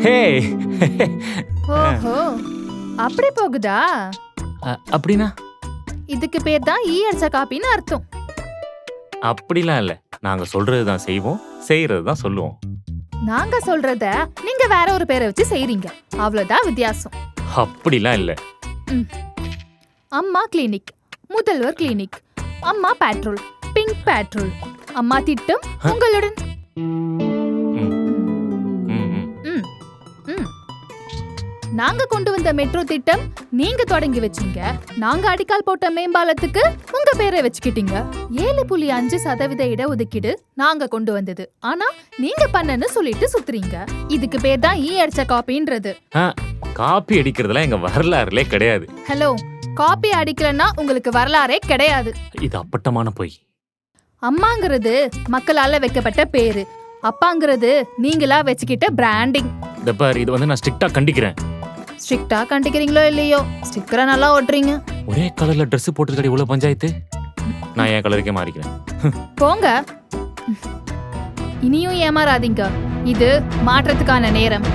ஹே ஓஹோ, அப்படி போகுதா? அப்படின்னா? இதுக்கு பேர் தான் ஈ அடிச்ச காப்பின்னு அர்த்தம். அப்படிலாம் இல்ல. நாங்க சொல்றது தான் செய்வோம், செய்யறது தான் சொல்லுவோம். நாங்க சொல்றத நீங்க வேற ஒரு பேரை வச்சு செய்றீங்க, அவ்வளவுதான் வித்தியாசம். அப்படிலாம் இல்ல. அம்மா கிளினிக், முதல்வர் கிளினிக், அம்மா பேட்ரோல், பிங்க் பேட்ரோல், அம்மா திட்டம் உங்களுடன். நாங்க கொண்டு வந்த மெட்ரோ திட்டம் நீங்க தொடங்கி வச்சீங்க. நாங்க அடிக்கால் போட்ட மேம்பாலத்துக்கு உங்க பேரை வச்சுக்கிட்டீங்க. 7.5% இடஒதுக்கீடு நாங்க கொண்டு வந்தது. ஆனா நீங்க பண்ணன்னு சொல்லிட்டு சுத்துறீங்க. இதுக்கு பேர் தான் ஈ அடிச்ச காப்பின்றது. காப்பி அடிக்கிறதுலாம் எங்க வரலாறுலே கிடையாது. ஹலோ, காப்பி அடிக்கலன்னா உங்களுக்கு வரலாறே கிடையாது. இது அப்பட்டமான பொய். அம்மாங்கிறது மக்களால வைக்கப்பட்ட பேரு, அப்பாங்கிறது நீங்களா வச்சுக்கிட்ட பிராண்டிங். இந்த பார், இது வந்து நான் ஸ்ட்ரிக்ட்டா கண்டிக்கிறேன். ஸ்ட்ரிக்ட்டா கண்டிக்கிறீங்களோ இல்லையோ, ஸ்டிக்கரை நல்லா ஓட்டுறீங்க. ஒரே கலர்ல ட்ரெஸ் போட்டுக்கடி இவ்வளவு பஞ்சாயத்து. நான் என் கலருக்கே மாறிக்கிறேன். போங்க, இனியும் ஏமாறாதீங்க. இது மாற்றத்துக்கான நேரம்.